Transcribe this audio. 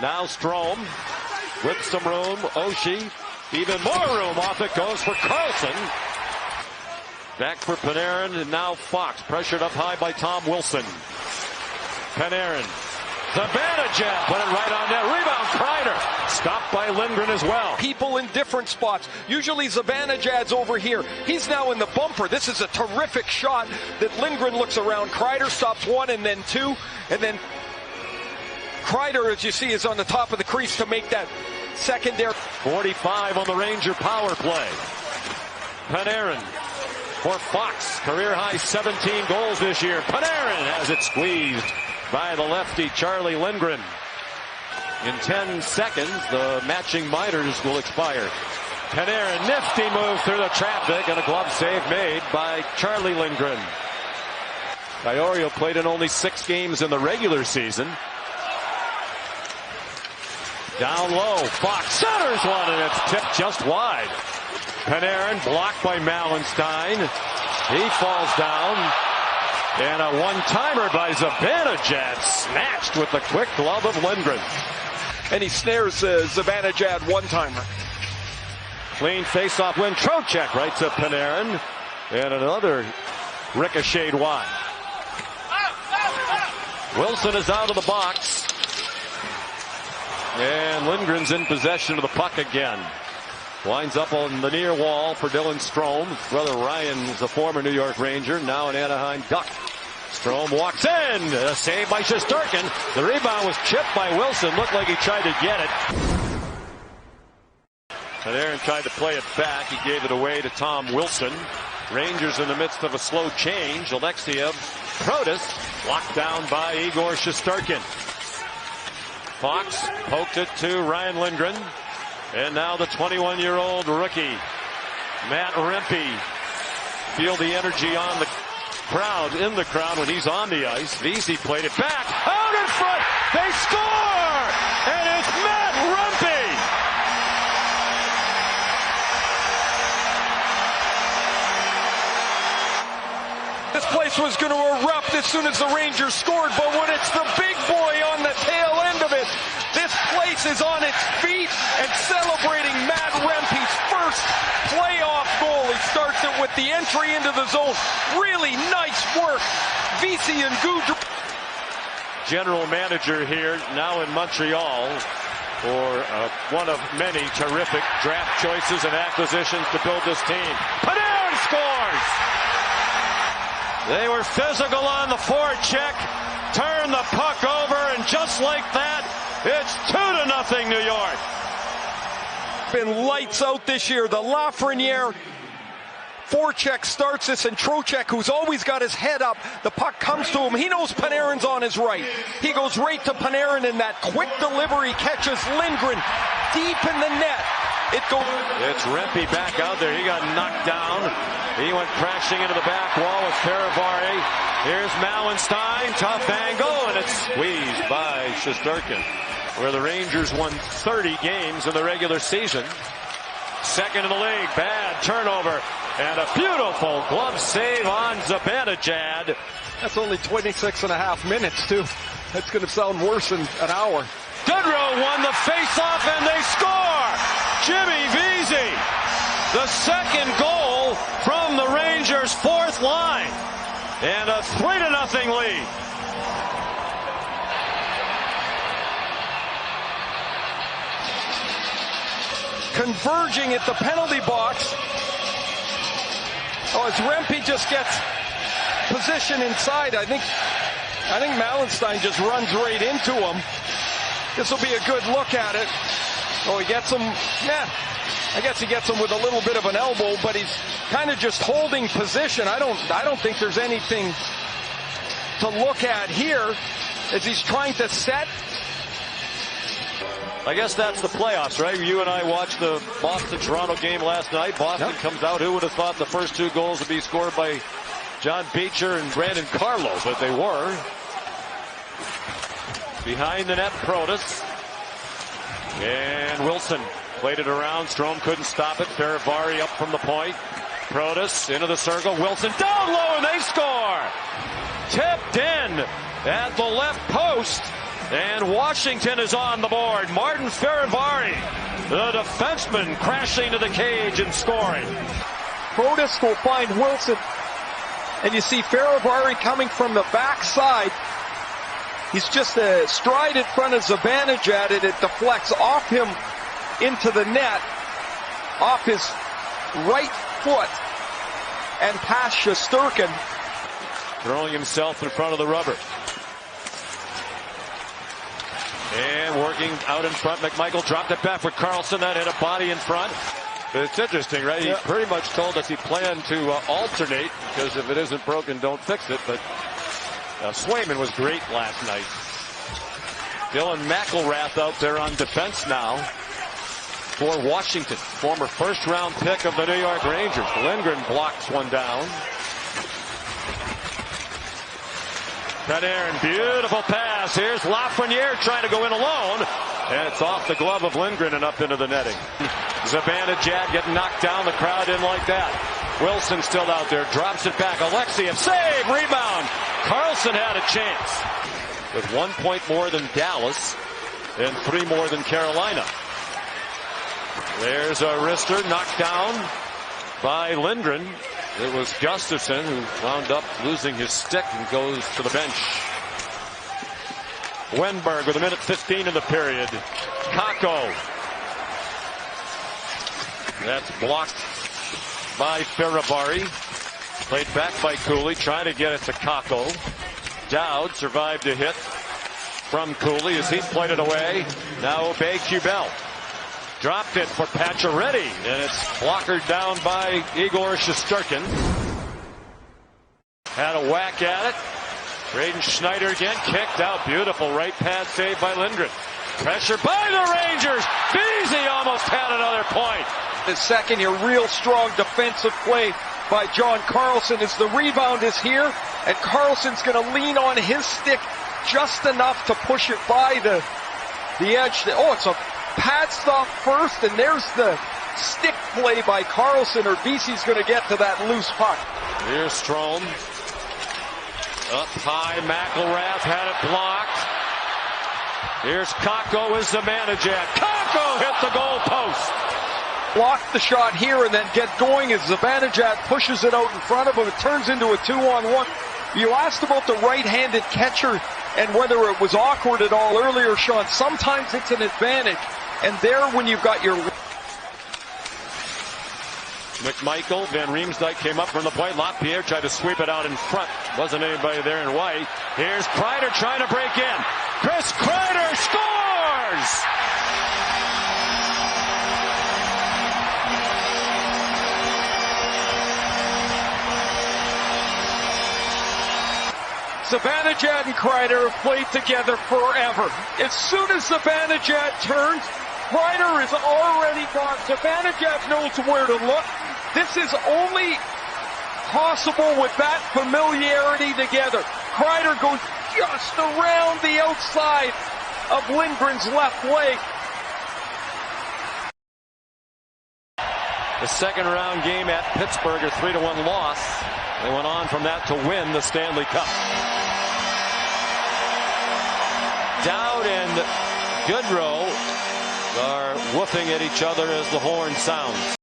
Now Strome with some room. Oshie, even more room. Off it goes for Carlson. Back for Panarin, and now Fox pressured up high by Tom Wilson. Panarin. Zibanejad put it right on net. Rebound, Kreider. Stopped by Lindgren as well. People in different spots. Usually Zibanejad's over here. He's now in the bumper. This is a terrific shot that Lindgren looks around. Kreider stops one and then two. And then Kreider, as you see, is on the top of the crease to make that secondary. 45 on the Ranger power play. Panarin for Fox. Career high 17 goals this year. Panarin has it squeezed by the lefty Charlie Lindgren. In 10 seconds, the matching minors will expire. Panarin, nifty move through the traffic, and a glove save made by Charlie Lindgren. Iorio played in only 6 games in the regular season. Down low, Fox centers one, and it's tipped just wide. Panarin blocked by Mallenstein. He falls down. And a one-timer by Zibanejad, snatched with the quick glove of Lindgren. And he snares Zibanejad one-timer. Clean face-off win. Trocheck right to Panarin. And another ricocheted wide. Wilson is out of the box. And Lindgren's in possession of the puck again. Winds up on the near wall for Dylan Strome. Brother Ryan is a former New York Ranger, now an Anaheim Duck. Strome walks in. A save by Shesterkin. The rebound was chipped by Wilson. Looked like he tried to get it. And Aaron tried to play it back. He gave it away to Tom Wilson. Rangers in the midst of a slow change. Alexiev, Protas, locked down by Igor Shesterkin. Fox poked it to Ryan Lindgren. And now the 21-year-old rookie, Matt Rempe. Feel the energy on the crowd, in the crowd when he's on the ice. Vesey played it back, out in front, they score! And it's Matt Rempe! This place was going to erupt as soon as the Rangers scored, but when it's the big boy on the tail end of it, this place is on its feet and celebrating Matt Rempe's first playoff goal. He starts it with the entry into the zone. Really nice work. Vesey and Goudreau. General manager here now in Montreal for one of many terrific draft choices and acquisitions to build this team. Panarin scores! They were physical on the forecheck, turn the puck over, and just like that, it's 2-0 New York. Been lights out this year. The Lafreniere forecheck starts this, and Trocheck, who's always got his head up, the puck comes to him. He knows Panarin's on his right. He goes right to Panarin, and that quick delivery catches Lindgren deep in the net. It's Rempe back out there. He got knocked down. He went crashing into the back wall with Farivari. Here's Mallenstein, tough angle, and it's squeezed by Shesterkin, where the Rangers won 30 games in the regular season. Second in the league, bad turnover, and a beautiful glove save on Zibanejad. That's only 26.5 minutes, too. That's going to sound worse in an hour. Goodrow won the face-off, and they score! Jimmy Vesey, the second goal from the Rangers' fourth line, and a 3-0 lead. Converging at the penalty box. Oh, as Rempe just gets position inside, I think Mallenstein just runs right into him. This will be a good look at it. Oh, he gets him. I guess he gets him with a little bit of an elbow, but he's kind of just holding position. I don't think there's anything to look at here as he's trying to set. I guess that's the playoffs, right? You and I watched the Boston-Toronto game last night. Boston comes out. Who would have thought the first 2 goals would be scored by John Beecher and Brandon Carlo? But they were. Behind the net, Protas. And Wilson played it around. Strome couldn't stop it. Farivari up from the point. Protas into the circle. Wilson down low, and they score! Tipped in at the left post And Washington is on the board. Martin Farivari, the defenseman, crashing to the cage and scoring. Protas will find Wilson. And you see Farivari coming from the backside. He's just a stride in front of Zibanejad, and it deflects off him into the net, off his right foot, and past Shesterkin. Throwing himself in front of the rubber. And working out in front, McMichael dropped it back for Carlson. That hit a body in front. But it's interesting, right? He pretty much told us he planned to alternate, because if it isn't broken, don't fix it. But Swayman was great last night. Dylan McElrath out there on defense now for Washington. Former first-round pick of the New York Rangers. Lindgren blocks one down. Panarin, beautiful pass. Here's Lafreniere trying to go in alone. And it's off the glove of Lindgren and up into the netting. Zibanejad getting knocked down. The crowd didn't like that. Wilson still out there. Drops it back. Alexiev, save, rebound. Carlson had a chance. With 1 point more than Dallas and 3 more than Carolina. There's a wrister knocked down by Lindgren. It was Gustafsson who wound up losing his stick and goes to the bench. Wenberg with 1:15 in the period. Kakko. That's blocked by Farivari. Played back by Cooley, trying to get it to Kakko. Dowd survived a hit from Cooley as he played it away. Now Obey-Kubel. Dropped it for Pacioretty, and it's blockered down by Igor Shesterkin. Had a whack at it. Braden Schneider again, kicked out. Beautiful right pad save by Lindgren. Pressure by the Rangers. Beasley almost had another point. The second here, real strong defensive play by John Carlson as the rebound is here, and Carlson's going to lean on his stick just enough to push it by the edge. Oh, it's a pad stop first, and there's the stick play by Carlson, or BC's going to get to that loose puck. Here's Strome. Up high, McElrath had it blocked. Here's Kakko as Zibanejad. Kakko hit the goal post. Block the shot here and then get going as Zibanejad pushes it out in front of him. It turns into a 2-on-1. You asked about the right-handed catcher and whether it was awkward at all earlier, Sean. Sometimes it's an advantage. And there, when you've got your... McMichael, Van Riemsdyk came up from the point. LaPierre tried to sweep it out in front. Wasn't anybody there in white. Here's Kreider trying to break in. Chris Kreider scores! Zibanejad and Kreider have played together forever. As soon as Zibanejad turns, Kreider is already gone. Zibanejad knows where to look. This is only possible with that familiarity together. Kreider goes just around the outside of Lindgren's left leg. The second round game at Pittsburgh, a 3-1 loss. They went on from that to win the Stanley Cup. Dowd and Goodrow are woofing at each other as the horn sounds.